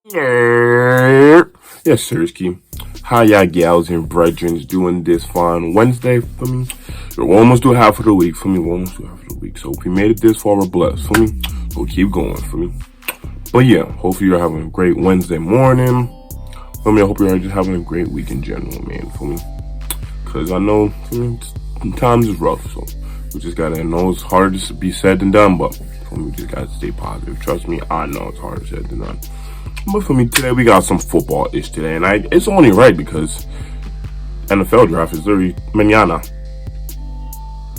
Yeah. Yes, Sirski. How y'all gals and brethren doing this fine Wednesday for me? We're almost to half of the week for me. We're almost to half of the week. So if we made it this far, we're blessed for me. So keep going for me. But yeah, hopefully you're having a great Wednesday morning. For me, I hope you're just having a great week in general, man, for me. Because I know for me, sometimes it's rough. So we just gotta know it's harder to be said than done. But for me, we just gotta stay positive. Trust me, I know it's harder said than done. But for me today, we got some football-ish today, and it's only right because NFL draft is literally mañana.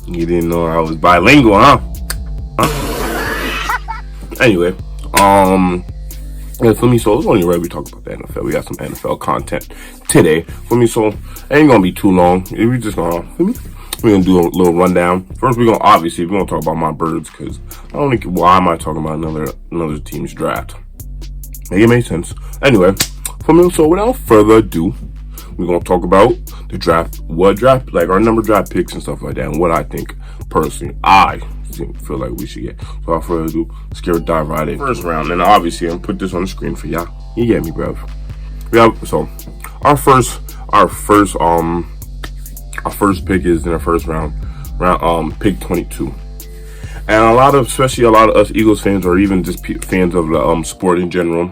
You didn't know I was bilingual, huh? Anyway, yeah, for me, so it's only right we talk about the NFL. We got some NFL content today. For me, so it ain't gonna be too long. We just gonna, for me, we're gonna do a little rundown. First, we're gonna talk about my birds, because I don't think, why am I talking about another team's draft? Make it make sense. Anyway, for me, so without further ado, we're gonna talk about the draft, like our number draft picks and stuff like that, and what I think personally I feel like we should get. So without further ado, let's dive right in. First round, and obviously I'm gonna put this on the screen for y'all. You get me, bro. So our first pick is in the first round, pick 22. And especially a lot of us Eagles fans, or even just fans of the sport in general,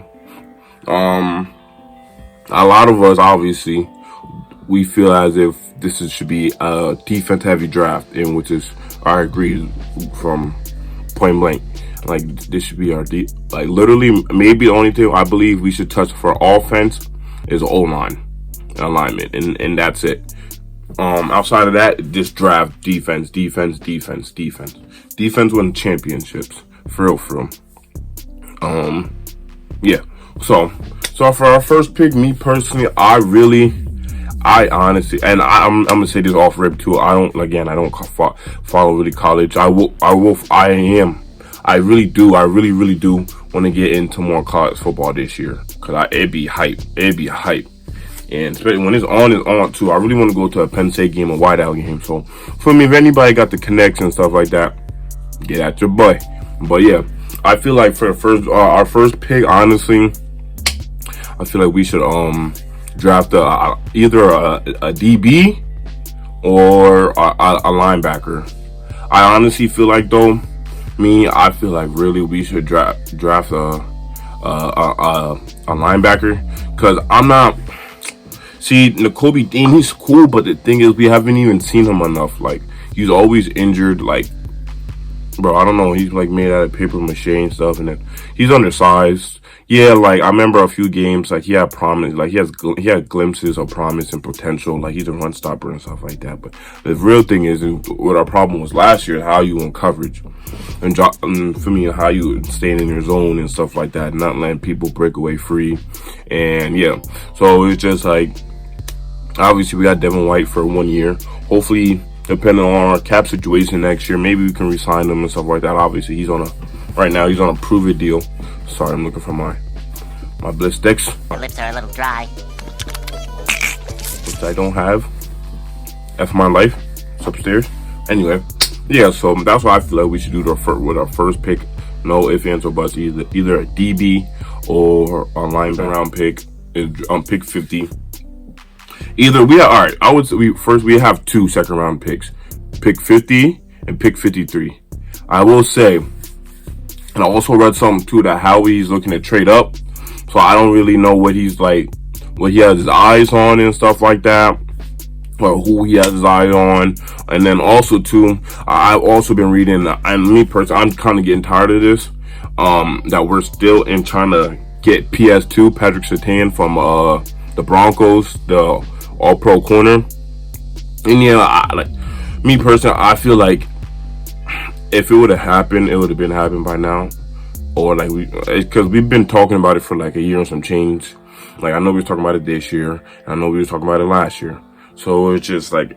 a lot of us, obviously, we feel as if should be a defense-heavy draft, in which is, I agree, from point blank. Like, this should be our like, literally, maybe the only thing I believe we should touch for offense is O-line alignment, and that's it. Outside of that, just draft defense. Defense win championships. For real. Yeah. So for our first pick, me personally, I honestly, and I'm gonna say this off rip too. I don't follow really college. I really do want to get into more college football this year, cause it'd be hype. And especially when it's on too. I really want to go to a Penn State game, a whiteout game. So for me, if anybody got the connection and stuff like that, get at your boy. But yeah, I feel like for the our first pick, honestly, I feel like we should draft either a DB or a linebacker. I honestly feel like I feel like really we should draft a linebacker, because I'm not. See, Nakobe Dean, he's cool, but the thing is, we haven't even seen him enough. Like, he's always injured. Like, bro, I don't know. He's like made out of paper mache and stuff, and then he's undersized. Yeah, like I remember a few games, like he had promise, like he had glimpses of promise and potential. Like he's a run stopper and stuff like that. But the real thing is, what our problem was last year, how you in coverage, and for me, how you staying in your zone and stuff like that, not letting people break away free, and yeah. So it's just like, obviously we got Devin White for 1 year. Hopefully, depending on our cap situation next year, maybe we can re-sign him and stuff like that. Obviously, right now he's on a prove-it deal. Sorry, I'm looking for my bliss sticks. Your lips are a little dry, which I don't have. That's my life. It's upstairs. Anyway, yeah. So that's what I feel like we should do with our first pick. No ifs, ands, or buts. Either a DB or a linebacker round pick. Pick 50. Either we are, all right. I would say we have 2 second round picks, pick 50 and pick 53. I will say, and I also read something too that Howie's looking to trade up, so I don't really know what he's like, what he has his eyes on and stuff like that, or who he has his eye on. And then also too, I've also been reading, and me personally, I'm kind of getting tired of this, that we're still in trying to get PS2 Patrick Surtain from the Broncos, the All-Pro corner. And yeah, me personally, I feel like if it would have happened, it would have been happened by now. Or like because we've been talking about it for like a year and some change. Like I know we were talking about it this year, and I know we were talking about it last year. So it's just like,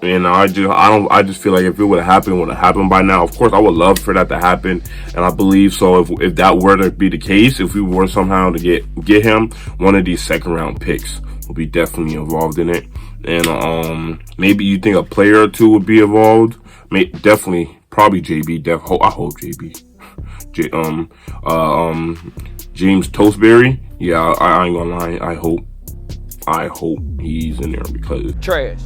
I just feel like if it would have happened, it would have happened by now. Of course, I would love for that to happen, and I believe so. If that were to be the case, if we were somehow to get him, one of these second round picks will be definitely involved in it. And maybe you think a player or two would be involved. Definitely, probably JB. I hope JB. James Toastberry. yeah, I ain't gonna lie. I hope he's in there because trash.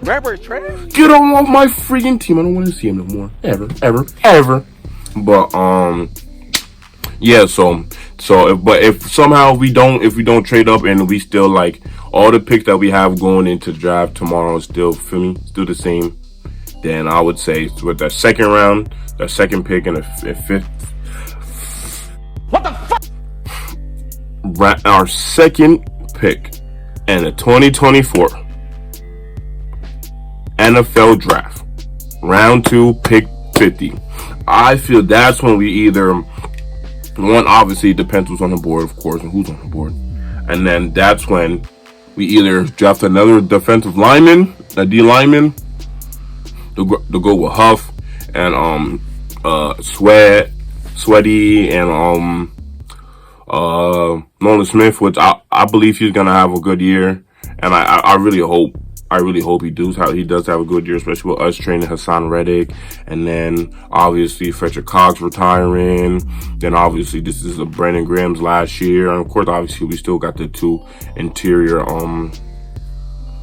Rapper is trash. Get him off my freaking team. I don't want to see him no more. Ever. But yeah. If somehow we don't trade up and we still like all the picks that we have going into the draft tomorrow is still still the same, then I would say with that second round, that second pick and the fifth. What the fuck? Our second pick in the 2024 NFL Draft, round 2, pick 50. I feel that's when we either, one, obviously it depends who's on the board, of course, and who's on the board, and then that's when we either draft another defensive lineman, a D lineman, to go with Huff and Sweaty and Nolan Smith, which I believe he's gonna have a good year, and I really hope he does have a good year, especially with us training Hassan Reddick, and then obviously Fletcher Cox retiring. Then obviously this is Brandon Graham's last year, and of course obviously we still got the 2 interior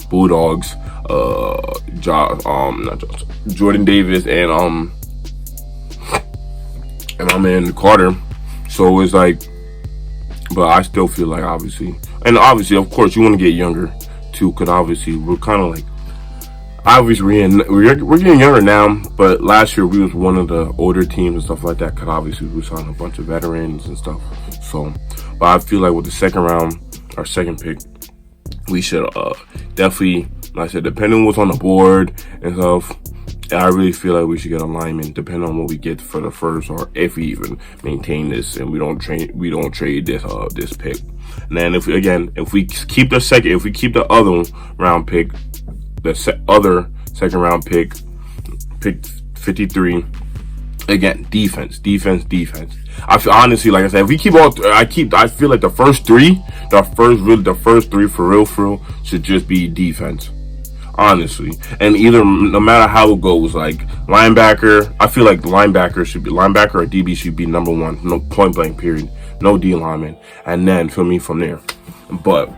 Bulldogs, Jordan Davis and I'm in Carter. So it's like, but I still feel like obviously, of course, you want to get younger too, because obviously we're kind of like, obviously we're getting younger now, but last year we was one of the older teams and stuff like that, because obviously we signed a bunch of veterans and stuff. So, but I feel like with the second round, our second pick, we should definitely, like I said, depending on what's on the board and stuff, I really feel like we should get a lineman, depending on what we get for the first, or if we even maintain this and we don't trade this pick. And then if we keep the other round pick, other second round pick 53, again, defense. I feel, honestly, like I said, if we keep all, I feel like the first three for real should just be defense. Honestly, and no matter how it goes, like linebacker, I feel like linebacker or DB should be number 1, no, point blank period, no D lineman, and then from there. But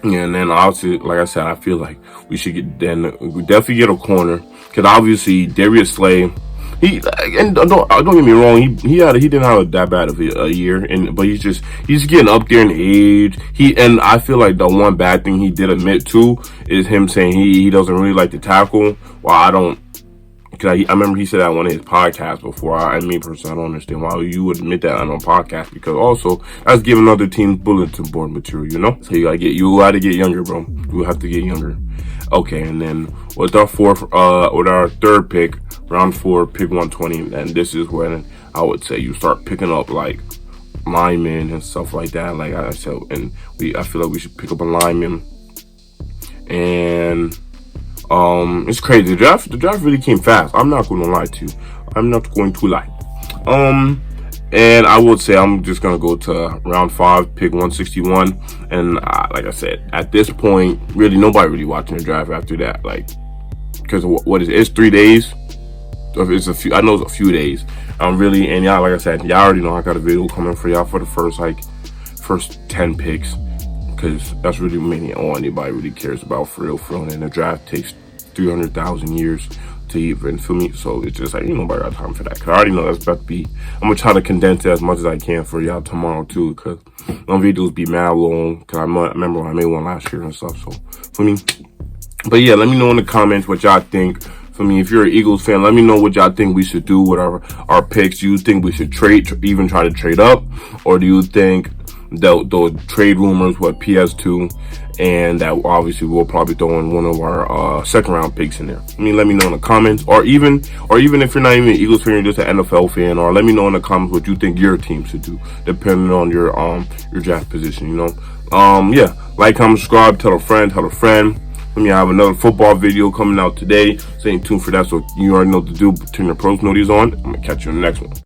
yeah, and then obviously, like I said, I feel like we definitely get a corner, because obviously Darius Slay, don't get me wrong, he didn't have that bad of a year, but he's getting up there in age. And I feel like the one bad thing he did admit to is him saying he doesn't really like to tackle. Well, I don't, because I remember he said that on one of his podcasts before. I personally, I don't understand why you would admit that on a podcast, because also that's giving other teams bulletin board material, you know. So you gotta get younger, bro. You have to get younger. Okay, and then with our third pick, round 4, pick 120, and this is when I would say you start picking up like linemen and stuff like that. Like I said, and I feel like we should pick up a lineman. And it's crazy. The draft really came fast. I'm not going to lie to you. And I would say I'm just going to go to round 5, pick 161. And like I said, at this point, really nobody really watching the draft after that. Like, because it's 3 days. It's a few. I know it's a few days. Really, and y'all, like I said, y'all already know I got a video coming for y'all for the first 10 picks, because that's really mainly all anybody really cares about for real. And the draft takes 300,000 years to even feel me. So it's just like, nobody got time for that. Cause I already know that's about to be. I'm gonna try to condense it as much as I can for y'all tomorrow too, cause my videos be mad long. Cause I remember when I made one last year and stuff. So for me, but yeah, let me know in the comments what y'all think. For me, if you're an Eagles fan, let me know what y'all think we should do with our picks. Do you think we should try to trade up, or do you think the trade rumors with PS2, and that obviously we'll probably throw in one of our second round picks in there? Let me know in the comments, or even if you're not even an Eagles fan, you're just an NFL fan, or let me know in the comments what you think your team should do, depending on your draft position. Yeah, like, comment, subscribe, tell a friend. I have another football video coming out today. Stay tuned for that, so you already know what to do. Turn your post notices on. I'm gonna catch you in the next one.